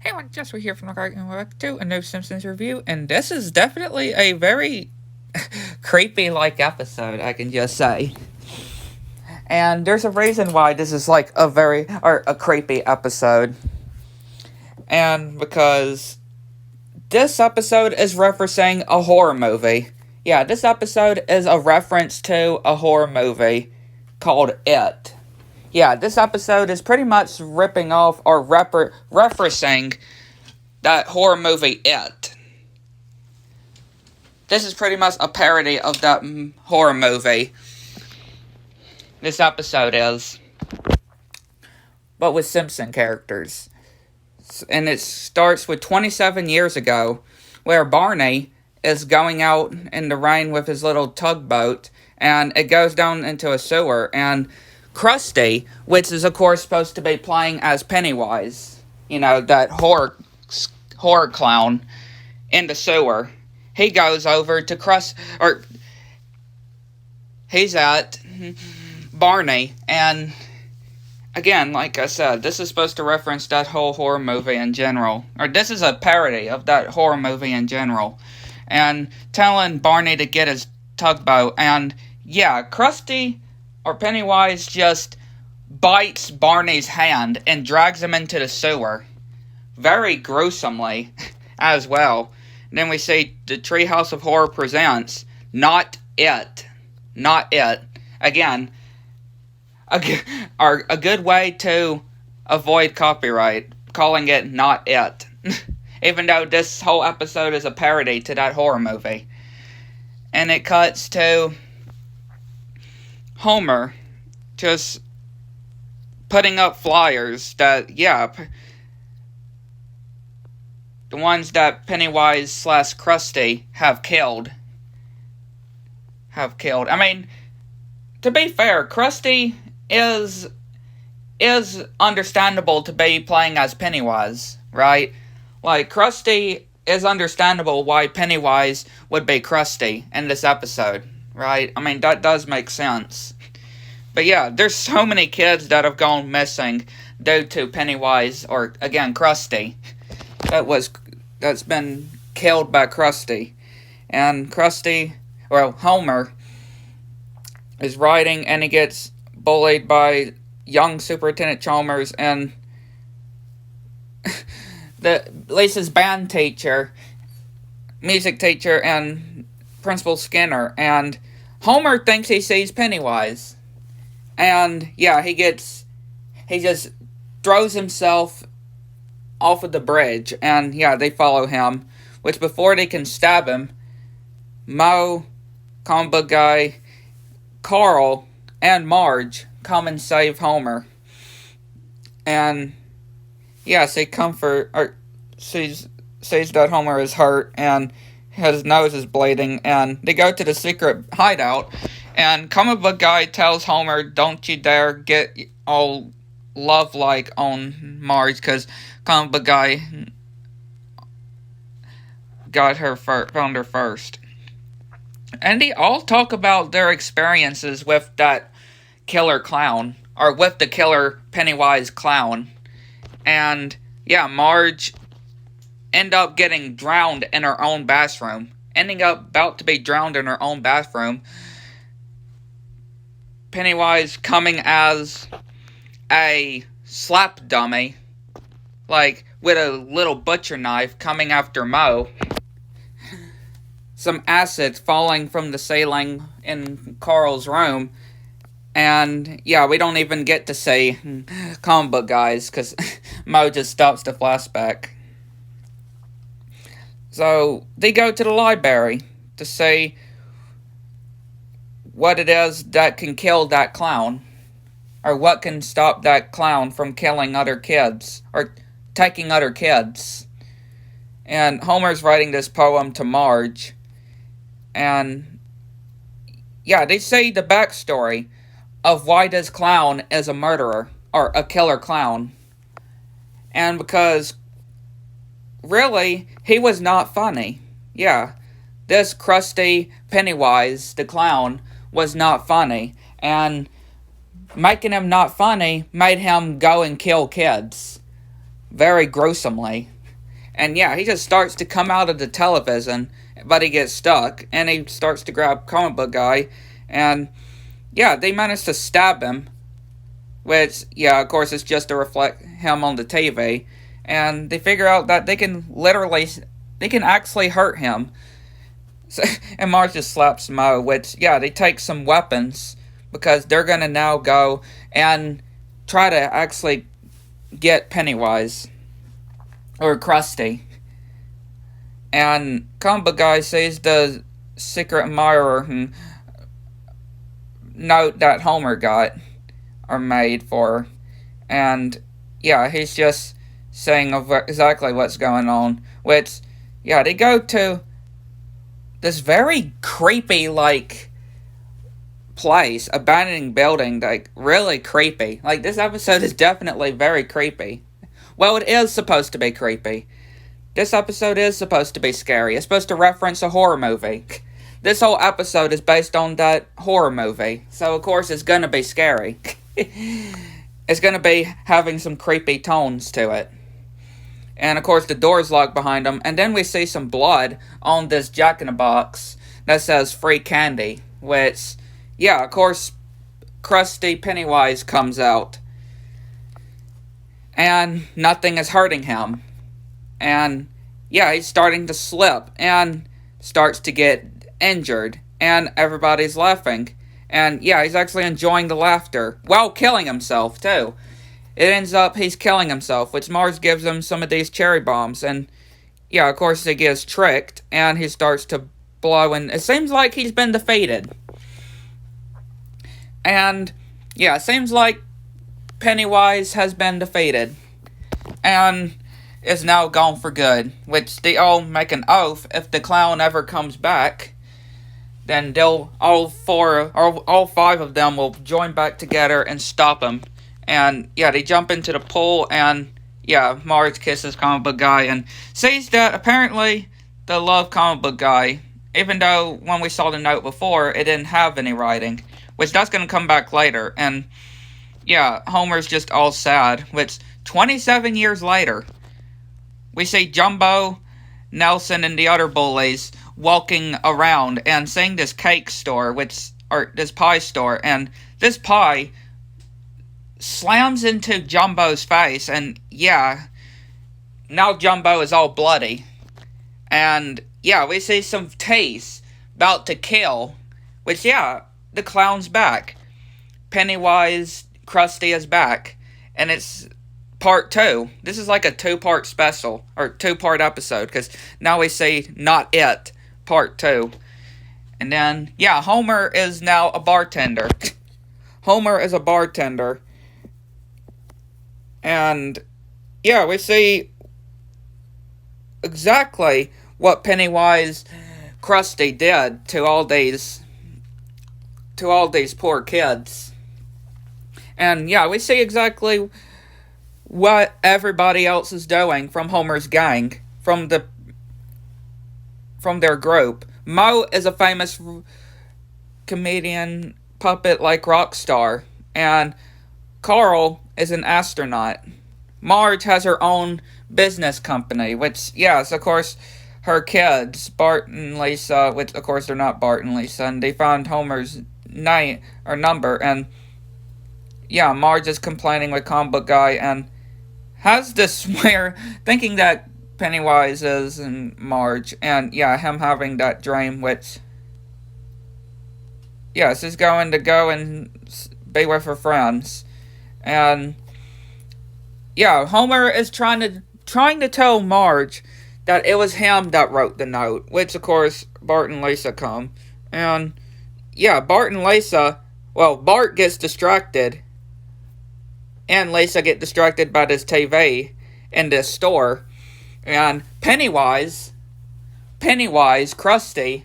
Hey everyone, Joshua here from the Cartoon Back to a new Simpsons review, and this is definitely a very creepy like episode, I can just say. And there's a reason why this is like a creepy episode. And because this episode is referencing a horror movie. Yeah, this episode is a reference to a horror movie called It. Yeah, this episode is pretty much ripping off or referencing that horror movie It. This is pretty much a parody of that horror movie. This episode is. But with Simpson characters. And it starts with 27 years ago, where Barney is going out in the rain with his little tugboat, and it goes down into a sewer, and Krusty, which is of course supposed to be playing as Pennywise, you know, that horror clown in the sewer, he goes over to he's at Barney, and again, like I said, this is supposed to reference that whole horror movie in general, or this is a parody of that horror movie in general, and telling Barney to get his tugboat, and yeah, Krusty or Pennywise just bites Barney's hand and drags him into the sewer. Very gruesomely as well. And then we see the Treehouse of Horror presents Not It. Not It. Again, a good way to avoid copyright, calling it Not It. Even though this whole episode is a parody to that horror movie. And it cuts to Homer just putting up flyers that, yeah, the ones that Pennywise / Krusty have killed. I mean, to be fair, Krusty is understandable to be playing as Pennywise, right? Like, Krusty is understandable why Pennywise would be Krusty in this episode, right? I mean, that does make sense. But yeah, there's so many kids that have gone missing due to Pennywise, or again, Krusty, that's been killed by Krusty. And Homer is riding, and he gets bullied by young Superintendent Chalmers and Lisa's band teacher, music teacher, and Principal Skinner. And Homer thinks he sees Pennywise. And yeah, he just throws himself off of the bridge, and yeah, they follow him. Which before they can stab him, Moe, comic book guy, Carl, and Marge come and save Homer. And yeah, sees that Homer is hurt and his nose is bleeding, and they go to the secret hideout. And comic book guy tells Homer, "Don't you dare get all love-like on Marge," because comic book guy found her first. And they all talk about their experiences with that killer clown, or with the killer Pennywise clown. And yeah, Marge ended up getting drowned in her own bathroom. Ending up about to be drowned in her own bathroom. Pennywise coming as a slap dummy, like with a little butcher knife, coming after Moe. Some acid falling from the ceiling in Carl's room. And yeah, we don't even get to see comic book guys, because Moe just stops the flashback. So they go to the library to see what it is that can kill that clown, or what can stop that clown from killing other kids, or taking other kids. And Homer's writing this poem to Marge, and yeah, they say the backstory of why this clown is a murderer, or a killer clown. And because, really, he was not funny. Yeah, this Krusty Pennywise, the clown, was not funny, and making him not funny made him go and kill kids. very gruesomely. And yeah, he just starts to come out of the television, but he gets stuck, and he starts to grab comic book guy, and yeah, they manage to stab him, which, yeah, of course, is just to reflect him on the TV, and they figure out that they can actually hurt him. So, and Marge just slaps Mo, which, yeah, they take some weapons, because they're gonna now go and try to actually get Pennywise, or Krusty. And comic book guy sees the secret admirer note that Homer got, or made for her. And yeah, he's just saying exactly what's going on. Which, yeah, they go to this very creepy, like, place, abandoned building, like, really creepy. Like, this episode is definitely very creepy. Well, it is supposed to be creepy. This episode is supposed to be scary. It's supposed to reference a horror movie. This whole episode is based on that horror movie. So, of course, it's gonna be scary. It's gonna be having some creepy tones to it. And, of course, the door's locked behind them. And then we see some blood on this Jack-in-the-Box that says free candy. Which, yeah, of course, Krusty Pennywise comes out. And nothing is hurting him. And, yeah, he's starting to slip and starts to get injured. And everybody's laughing. And, yeah, he's actually enjoying the laughter while killing himself, too. It ends up he's killing himself, which Marge gives him some of these cherry bombs. And, yeah, of course, he gets tricked. And he starts to blow. And it seems like he's been defeated. And, yeah, it seems like Pennywise has been defeated. And is now gone for good, which they all make an oath if the clown ever comes back, then all five of them will join back together and stop him. And yeah, they jump into the pool, and yeah, Marge kisses comic book guy and sees that apparently they love comic book guy, even though when we saw the note before, it didn't have any writing, which that's going to come back later. And yeah, Homer's just all sad, which 27 years later, we see Jumbo, Nelson, and the other bullies walking around and seeing this cake store, this pie store, and this pie slams into Jumbo's face, and yeah, now Jumbo is all bloody. And yeah, we see some teeth about to kill, which yeah, the clown's back. Pennywise, Krusty is back, and it's part 2. This is like a 2-part special, or 2-part episode, because now we see Not It, part 2. And then, yeah, Homer is now a bartender. Homer is a bartender. And, yeah, we see exactly what Pennywise Krusty did to all these poor kids. And, yeah, we see exactly what everybody else is doing from Homer's gang, from their group. Mo is a famous comedian, puppet-like rock star, and Carl is an astronaut. Marge has her own business company, which, yes, of course, her kids, Bart and Lisa, which, of course, they're not Bart and Lisa, and they found Homer's number, and yeah, Marge is complaining with comic book guy, and has this where thinking that Pennywise is and Marge, and yeah, him having that dream, which yes, is going to go and be with her friends. And yeah, Homer is trying to tell Marge that it was him that wrote the note, which of course Bart and Lisa come. And yeah, Bart gets distracted, and Lisa get distracted by this TV in this store. And Pennywise, Krusty,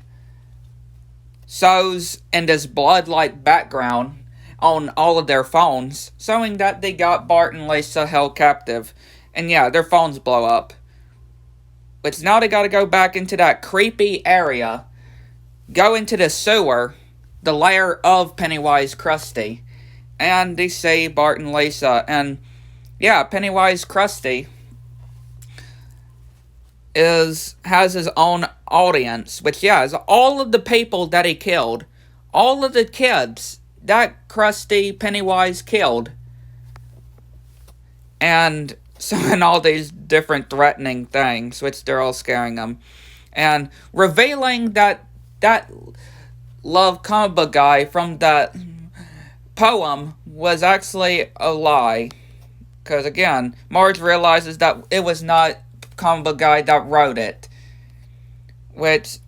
shows in this blood-like background on all of their phones, showing that they got Bart and Lisa held captive. And yeah, their phones blow up. But now they gotta go back into that creepy area, go into the sewer, the lair of Pennywise Krusty, and they see Bart and Lisa, and yeah, Pennywise Krusty has his own audience, which, yeah, is all of the people that he killed. All of the kids that Krusty Pennywise killed. And saying all these different threatening things, which they're all scaring him. And revealing that love comic book guy from that poem was actually a lie. Because, again, Marge realizes that it was not comic book guy that wrote it. Which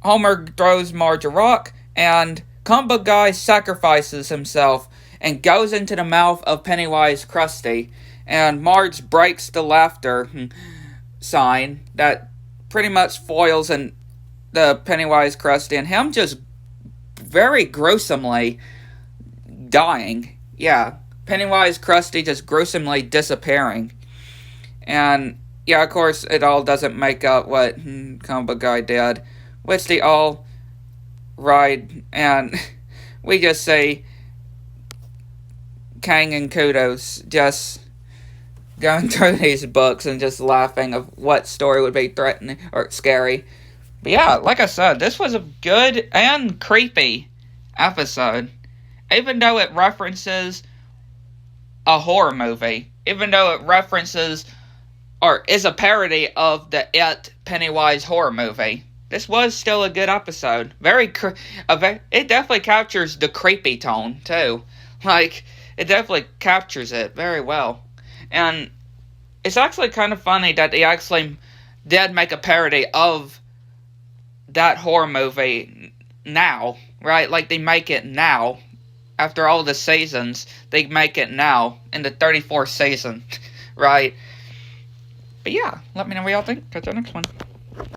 Homer throws Marge a rock, and comic book guy sacrifices himself and goes into the mouth of Pennywise Krusty. And Marge breaks the laughter sign that pretty much foils in the Pennywise Krusty, and him just very gruesomely dying. Yeah, Pennywise Krusty just gruesomely disappearing. And yeah, of course, it all doesn't make up what comic book guy did, which they all ride, and we just say Kang and Kudos just going through these books and just laughing of what story would be threatening or scary. But yeah, like I said, this was a good and creepy episode. Even though it references a horror movie. Even though it references or is a parody of the It Pennywise horror movie. This was still a good episode. It definitely captures the creepy tone, too. Like, it definitely captures it very well. And it's actually kind of funny that they actually did make a parody of that horror movie now, right? Like, they make it now. After all the seasons, they make it now in the 34th season, right? But yeah, let me know what y'all think. Catch you next one.